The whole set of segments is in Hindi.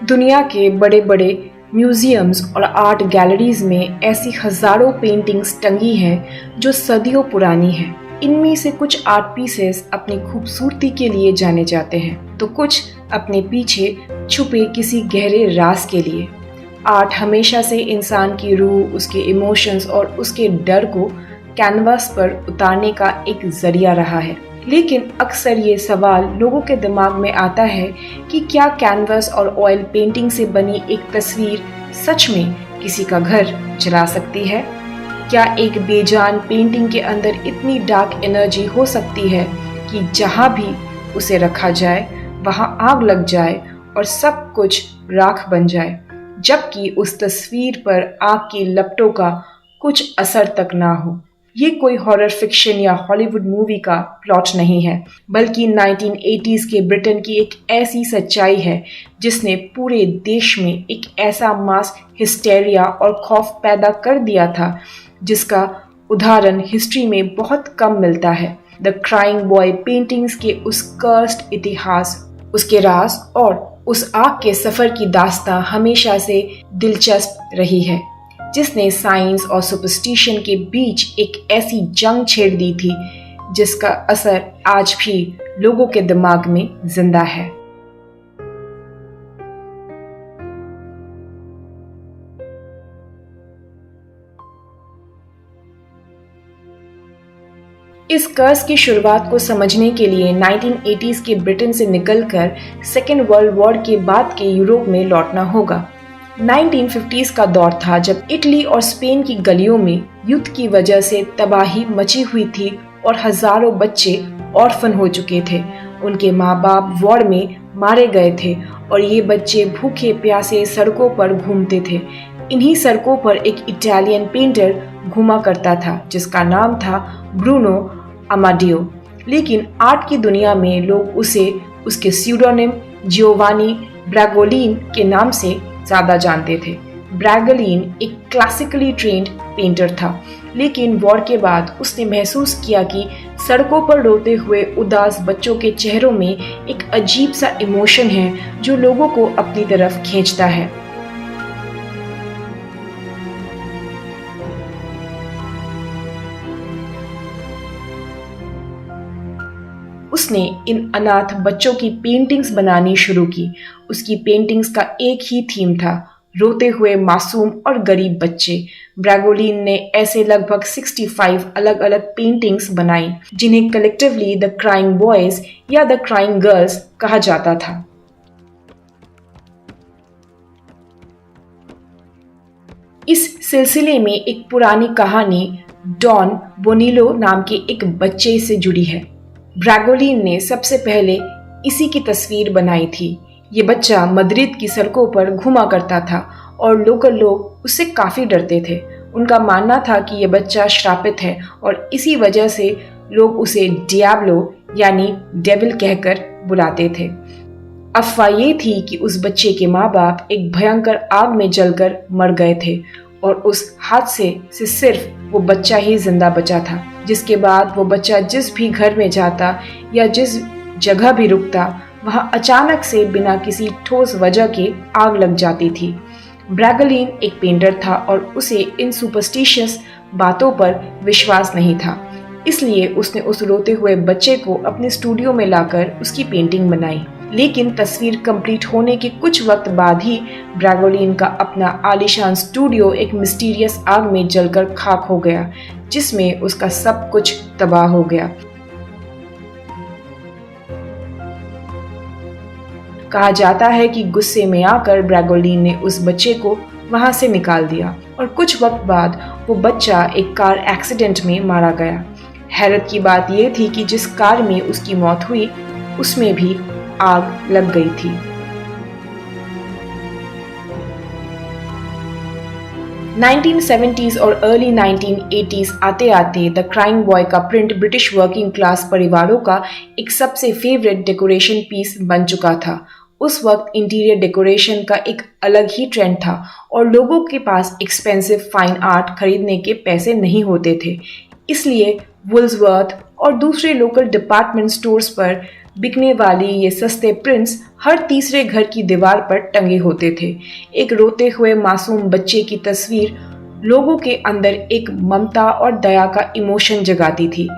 दुनिया के बड़े बड़े म्यूजियम्स और आर्ट गैलरीज में ऐसी हजारों पेंटिंग्स टंगी हैं जो सदियों पुरानी हैं। इनमें से कुछ आर्ट पीसेस अपनी खूबसूरती के लिए जाने जाते हैं तो कुछ अपने पीछे छुपे किसी गहरे राज के लिए। आर्ट हमेशा से इंसान की रूह, उसके इमोशंस और उसके डर को कैनवास पर उतारने का एक जरिया रहा है। लेकिन अक्सर ये सवाल लोगों के दिमाग में आता है कि क्या कैनवास और ऑयल पेंटिंग से बनी एक तस्वीर सच में किसी का घर जला सकती है? क्या एक बेजान पेंटिंग के अंदर इतनी डार्क एनर्जी हो सकती है कि जहाँ भी उसे रखा जाए वहाँ आग लग जाए और सब कुछ राख बन जाए, जबकि उस तस्वीर पर आग की लपटों का कुछ असर तक ना हो? ये कोई हॉरर फिक्शन या हॉलीवुड मूवी का प्लॉट नहीं है, बल्कि 1980s के ब्रिटेन की एक ऐसी सच्चाई है जिसने पूरे देश में एक ऐसा मास हिस्टेरिया और खौफ पैदा कर दिया था जिसका उदाहरण हिस्ट्री में बहुत कम मिलता है। द क्राइंग बॉय पेंटिंग्स के उस कर्स्ड इतिहास, उसके राज और उस आग के सफर की दास्तां हमेशा से दिलचस्प रही है, जिसने साइंस और सुपरस्टिशन के बीच एक ऐसी जंग छेड़ दी थी जिसका असर आज भी लोगों के दिमाग में जिंदा है। इस कर्स की शुरुआत को समझने के लिए 1980s के ब्रिटेन से निकलकर सेकेंड वर्ल्ड वॉर के बाद के यूरोप में लौटना होगा। 1950s का दौर था जब इटली और स्पेन की गलियों में युद्ध की वजह से तबाही मची हुई थी और हजारों बच्चे ऑर्फन हो चुके थे। उनके माँ बाप वॉर में मारे गए थे और ये बच्चे भूखे प्यासे सड़कों पर घूमते थे। इन्हीं सड़कों पर एक इटालियन पेंटर घूमा करता था जिसका नाम था ब्रूनो अमाडियो, लेकिन आर्ट की दुनिया में लोग उसे उसके स्यूडोनिम जियोवानी ब्रैगोलिन के नाम से ज्यादा जानते थे। ब्रैगोलिन एक क्लासिकली ट्रेन्ड पेंटर था, लेकिन वॉर के बाद उसने महसूस किया कि सड़कों पर रोते हुए उदास बच्चों के चेहरों में एक अजीब सा इमोशन है जो लोगों को अपनी तरफ खींचता है। उसने इन अनाथ बच्चों की पेंटिंग्स बनानी शुरू की। उसकी पेंटिंग्स का एक ही थीम था, रोते हुए मासूम और गरीब बच्चे। ब्रैगोलिन ने ऐसे लगभग 65 अलग अलग पेंटिंग्स बनाई जिन्हें कलेक्टिवली द क्राइंग बॉयज या द क्राइंग गर्ल्स कहा जाता था। इस सिलसिले में एक पुरानी कहानी डॉन बोनिलो नाम के एक बच्चे से जुड़ी है। ब्रैगोलिन ने सबसे पहले इसी की तस्वीर बनाई थी। ये बच्चा मद्रिद की सड़कों पर घूमा करता था और लोकल लोग उससे काफी डरते थे। उनका मानना था कि ये बच्चा श्रापित है और इसी वजह से लोग उसे डियाब्लो यानी डेविल कहकर बुलाते थे। अफवाह ये थी कि उस बच्चे के माँ बाप एक भयंकर आग में जलकर मर गए थे और उस हादसे से सिर्फ वो बच्चा ही जिंदा बचा था, जिसके बाद वो बच्चा जिस भी घर में जाता या जिस जगह भी रुकता वहां अचानक से बिना किसी ठोस वजह के आग लग जाती थी। ब्रैगोलिन एक पेंटर था और उसे इन सुपरस्टिशियस बातों पर विश्वास नहीं था, इसलिए उसने उस रोते हुए बच्चे को अपने स्टूडियो में लाकर उसकी पेंटिंग बनाई। लेकिन तस्वीर कंप्लीट होने के कुछ वक्त बाद ही ब्रैगोलिन का अपना आलीशान स्टूडियो एक मिस्टीरियस आग में जलकर खाक हो गया, जिसमें उसका सब कुछ तबाह हो गया। कहा जाता है कि गुस्से में आकर ब्रैगोलिन ने उस बच्चे को वहां से निकाल दिया और कुछ वक्त बाद वो बच्चा एक कार एक्सीडेंट में मारा गया। हैरत की बात यह थी कि जिस कार में उसकी मौत हुई उसमें भी आग लग गई थी। 1970s और अर्ली 1980s आते आते द क्राइंग बॉय का प्रिंट ब्रिटिश वर्किंग क्लास परिवारों का एक सबसे फेवरेट डेकोरेशन पीस बन चुका था। उस वक्त इंटीरियर डेकोरेशन का एक अलग ही ट्रेंड था और लोगों के पास एक्सपेंसिव फाइन आर्ट खरीदने के पैसे नहीं होते थे, इसलिए वुल्सवर्थ और दूसरे लोकल डिपार्टमेंट स्टोर्स पर बिकने वाली ये सस्ते प्रिंट्स हर तीसरे घर की दीवार पर टंगे होते थे। एक रोते हुए मासूम बच्चे की तस्वीर लोगों के अंदर एक ममता और दया का इमोशन जगाती थी,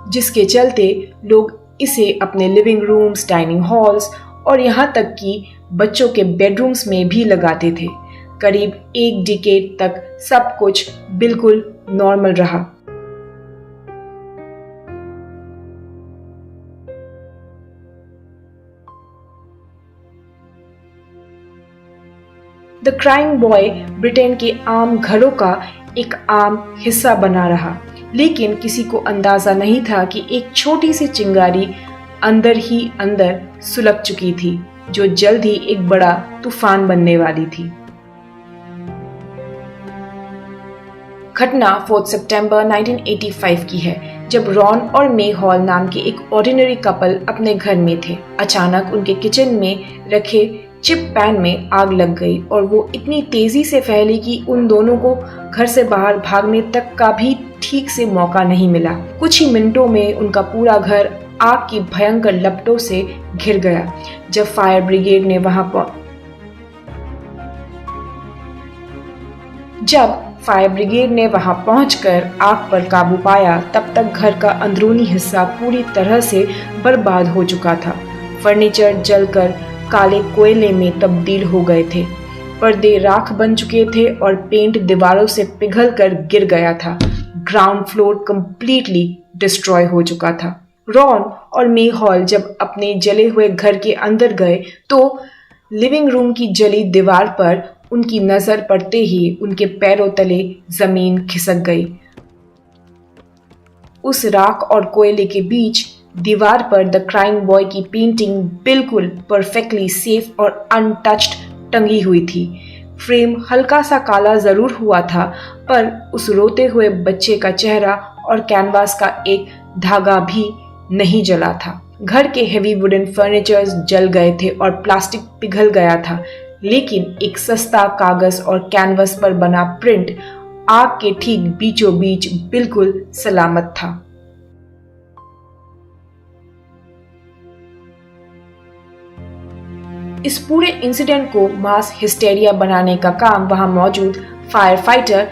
जिसके चलते लोग इसे अपने लिविंग रूम्स, डाइनिंग हॉल्स और यहाँ तक कि बच्चों के बेडरूम्स में भी लगाते थे। करीब एक डिकेड तक सब कुछ बिल्कुल नॉर्मल रहा। द क्राइंग बॉय ब्रिटेन के आम घरों का एक आम हिस्सा बना रहा, लेकिन किसी को अंदाजा नहीं था कि एक छोटी सी चिंगारी अंदर ही अंदर सुलग चुकी थी, जो जल्द ही एक बड़ा तूफान बनने वाली थी। घटना 4 सितंबर 1985 की है, जब रॉन और मे हॉल नाम के एक ऑर्डिनरी कपल अपने घर में थे। अचानक उनके किचन में रखे चिप पैन में आग लग गई और वो इतनी तेजी से फैली कि उन दोनों को घर से बाहर भागने तक का भी ठीक से मौका नहीं मिला। कुछ ही मिनटों में उनका पूरा घर आग की भयंकर लपटों से घिर गया। जब फायर ब्रिगेड ने वहां पहुंचकर आग पर काबू पाया, तब तक घर का अंदरूनी हिस्सा पूरी तरह से बर्बाद हो चुका था। फर्नीचर जलकर काले कोयले में तब्दील हो गए थे, पर्दे राख बन चुके थे और पेंट दीवारों से पिघलकर गिर गया था। ग्राउंड फ्लोर कंप्लीटली डिस्ट्रॉय हो चुका था। रॉन और मे हॉल जब अपने जले हुए घर के अंदर गए तो लिविंग रूम की जली दीवार पर उनकी नजर पड़ते ही उनके पैरों तले जमीन खिसक गई। उस राख और कोयले के बीच दीवार पर द क्राइंग बॉय की पेंटिंग बिल्कुल परफेक्टली सेफ और अनटच्ड टंगी हुई थी। फ्रेम हल्का सा काला जरूर हुआ था, पर उस रोते हुए बच्चे का चेहरा और कैनवास का एक धागा भी नहीं जला था। घर के हेवी वुडन फर्नीचर्स जल गए थे और प्लास्टिक पिघल गया था, लेकिन एक सस्ता कागज और कैनवस पर बना प्रिंट आग के ठीक बीचों बीच बिल्कुल सलामत था। इस पूरे इंसिडेंट को मास हिस्टेरिया बनाने का काम वहां मौजूद फायर फाइटर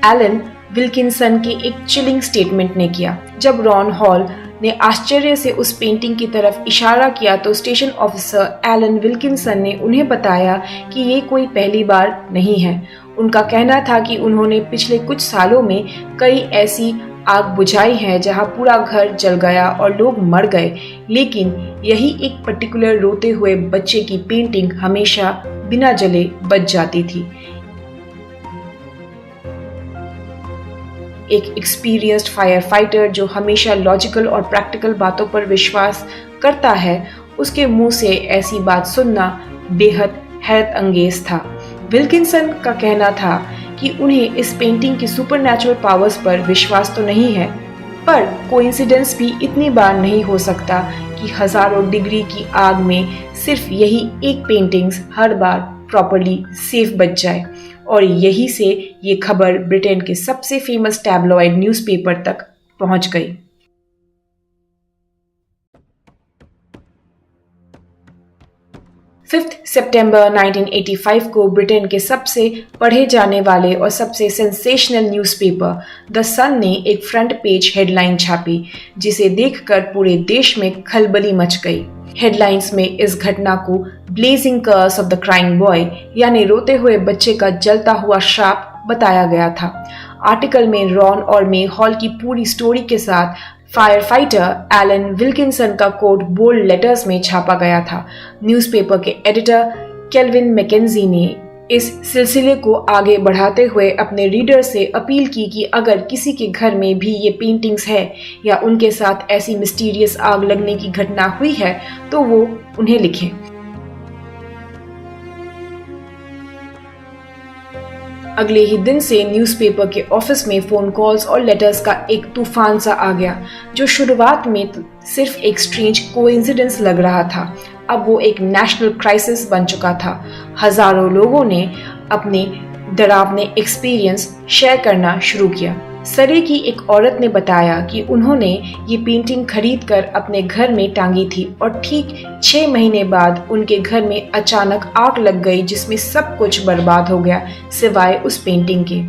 एलन विल्किंसन के एक चिलिंग स्टेटमेंट ने किया। जब रॉन हॉल ने आश्चर्य से उस पेंटिंग की तरफ इशारा किया तो स्टेशन ऑफिसर एलन विल्किंसन ने उन्हें बताया कि ये कोई पहली बार नहीं है। उनका कहना था कि उन्होंने पिछले कुछ सालों में कई ऐसी आग बुझाई है जहां पूरा घर जल गया और लोग मर गए, लेकिन यही एक पर्टिकुलर रोते हुए बच्चे की पेंटिंग हमेशा बिना जले बच जाती थी। एक एक्सपीरियंस्ड फायर फाइटर जो हमेशा लॉजिकल और प्रैक्टिकल बातों पर विश्वास करता है, उसके मुंह से ऐसी बात सुनना बेहद हैरत अंगेज था। विल्किंसन का कहना था कि उन्हें इस पेंटिंग की सुपरनैचुरल पावर्स पर विश्वास तो नहीं है, पर कोइंसिडेंस भी इतनी बार नहीं हो सकता कि हजारों डिग्री की आग में सिर्फ यही एक पेंटिंग्स हर बार प्रॉपर्ली सेफ बच जाए। और यही से ये खबर ब्रिटेन के सबसे फेमस टैब्लॉइड न्यूज़पेपर तक पहुंच गई। सितंबर 1985 को ब्रिटेन के सबसे पढ़े जाने वाले और सबसे सेंसेशनल न्यूज़पेपर द सन ने एक फ्रंट पेज हेडलाइन छापी, जिसे देखकर पूरे देश में खलबली मच गई। हेडलाइंस में इस घटना को blazing curse of the crying boy यानी रोते हुए बच्चे का जलता हुआ श्राप बताया गया था। आर्टिकल में रॉन और मे हॉल की पूरी स्टोरी के साथ फायर फाइटर एलन विल्किंसन का कोट बोल्ड लेटर्स में छापा गया था। न्यूज़पेपर के एडिटर केल्विन मैकेंजी ने इस सिलसिले को आगे बढ़ाते हुए अपने रीडर से अपील की कि अगर किसी के घर में भी ये पेंटिंग्स है या उनके साथ ऐसी मिस्टीरियस आग लगने की घटना हुई है तो वो उन्हें लिखें। अगले ही दिन से न्यूज़पेपर के ऑफिस में फोन कॉल्स और लेटर्स का एक तूफान सा आ गया, जो शुरुआत में सिर्फ एक स्ट्रेंज कोइंसिडेंस लग रहा था, अब वो एक नेशनल क्राइसिस बन चुका था। हजारों लोगों ने अपने डरावने एक्सपीरियंस शेयर करना शुरू किया। सरे की एक औरत ने बताया कि उन्होंने ये पेंटिंग खरीदकर अपने घर में टांगी थी और ठीक 6 महीने बाद उनके घर में अचानक आग लग गई, जिसमें सब कुछ बर्बाद हो गया सिवाय उस पेंटिंग के।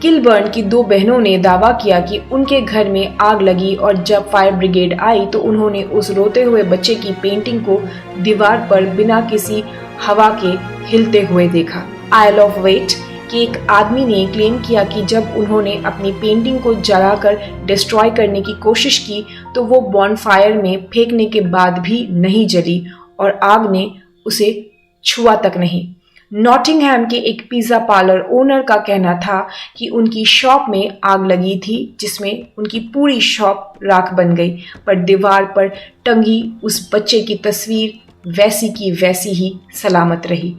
किलबर्न की 2 बहनों ने दावा किया कि उनके घर में आग लगी और जब फायर ब्रिगेड आई तो उन्होंने उस रोते हुए बच्चे की पेंटिंग को दीवार पर बिना किसी हवा के हिलते हुए देखा। आइल ऑफ वेट के एक आदमी ने क्लेम किया कि जब उन्होंने अपनी पेंटिंग को जलाकर डिस्ट्रॉय करने की कोशिश की तो वो बॉनफायर में फेंकने के बाद भी नहीं जली और आग ने उसे छुआ तक नहीं। नॉटिंघम के एक पिज्जा पार्लर ओनर का कहना था कि उनकी शॉप में आग लगी थी, जिसमें उनकी पूरी शॉप राख बन गई, पर दीवार पर टंगी उस बच्चे की तस्वीर वैसी की वैसी ही सलामत रही।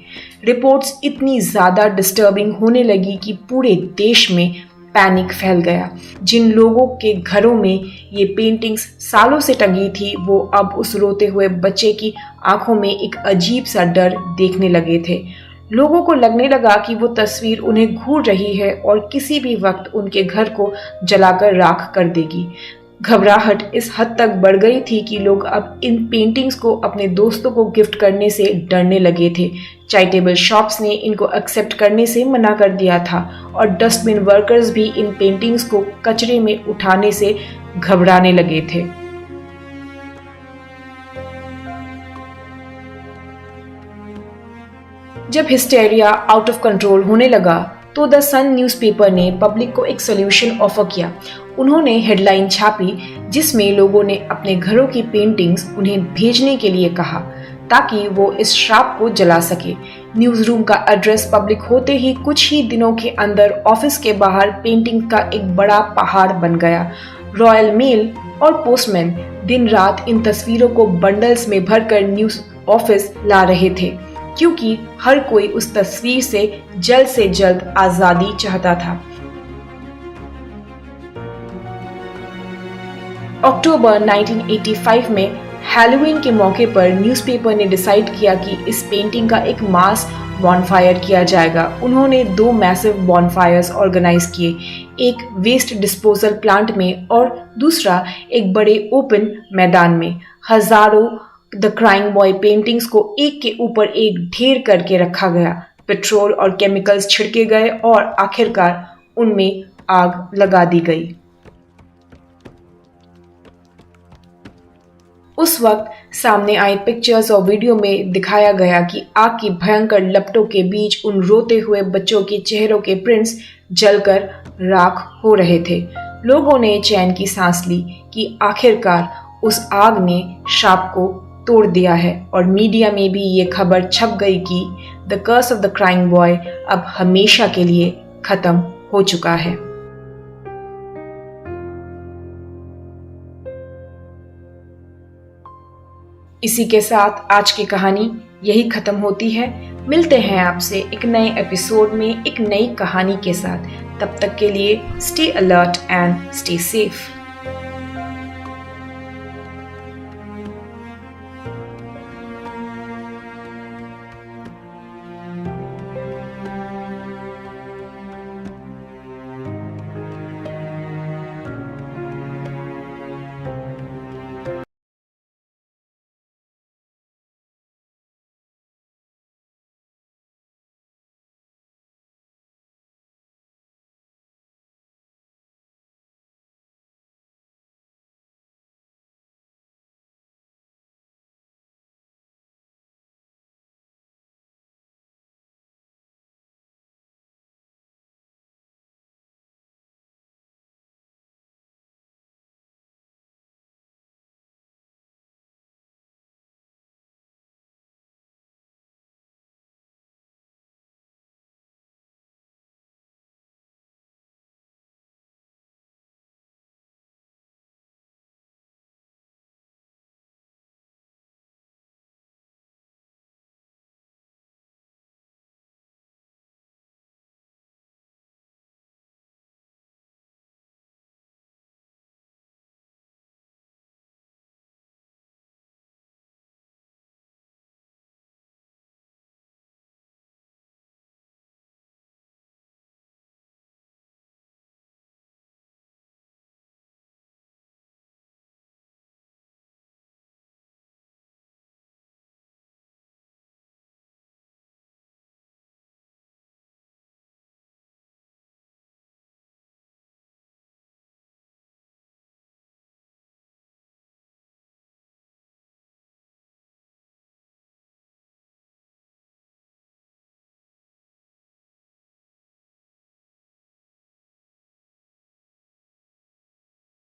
रिपोर्ट्स इतनी ज़्यादा डिस्टर्बिंग होने लगी कि पूरे देश में पैनिक फैल गया। जिन लोगों के घरों में ये पेंटिंग्स सालों से टंगी थी वो अब उस रोते हुए बच्चे की आंखों में एक अजीब सा डर देखने लगे थे। लोगों को लगने लगा कि वो तस्वीर उन्हें घूर रही है और किसी भी वक्त उनके घर को जलाकर राख कर देगी। घबराहट इस हद तक बढ़ गई थी कि लोग अब इन पेंटिंग्स को अपने दोस्तों को गिफ्ट करने से डरने लगे थे। चैरिटेबल शॉप्स ने इनको एक्सेप्ट करने से मना कर दिया था और डस्टबिन वर्कर्स भी इन पेंटिंग्स को कचरे में उठाने से घबराने लगे थे। जब हिस्टेरिया आउट ऑफ कंट्रोल होने लगा तो द सन न्यूज़पेपर ने पब्लिक को एक सॉल्यूशन ऑफर किया। उन्होंने हेडलाइन छापी जिसमें लोगों ने अपने घरों की पेंटिंग्स उन्हें भेजने के लिए कहा ताकि वो इस श्राप को जला सके। न्यूज़ रूम का एड्रेस पब्लिक होते ही कुछ ही दिनों के अंदर ऑफिस के बाहर पेंटिंग का एक बड़ा पहाड़ बन गया। रॉयल मेल और पोस्टमैन दिन रात इन तस्वीरों को बंडल्स में भरकर न्यूज़ ऑफिस ला रहे थे, क्योंकि हर कोई उस तस्वीर से जल्द आजादी चाहता था। अक्टूबर 1985 में हैलोवीन के मौके पर न्यूज़पेपर ने डिसाइड किया कि इस पेंटिंग का एक मास बॉनफायर किया जाएगा। उन्होंने 2 मैसिव बॉनफायर्स ऑर्गेनाइज किए, एक वेस्ट डिस्पोजल प्लांट में और दूसरा एक बड़े ओपन मैदान में। हजारों द क्राइंग बॉय पेंटिंग्स को एक के ऊपर एक ढेर करके रखा गया। पेट्रोल और केमिकल्स छिड़के गए और आखिरकार उनमें आग लगा दी गई। उस वक्त सामने आए पिक्चर्स और वीडियो में दिखाया गया कि आग की भयंकर लपटों के बीच उन रोते हुए बच्चों के चेहरों के प्रिंट्स जलकर राख हो रहे थे। लोगों ने चैन की सांस ली कि आखिरकार उस आग ने श्राप को तोड़ दिया है और मीडिया में भी ये खबर छप गई कि the curse of the crying boy अब हमेशा के लिए खत्म हो चुका है। इसी के साथ आज की कहानी यही खत्म होती है। मिलते हैं आपसे एक नए एपिसोड में एक नई कहानी के साथ। तब तक के लिए stay alert and stay safe.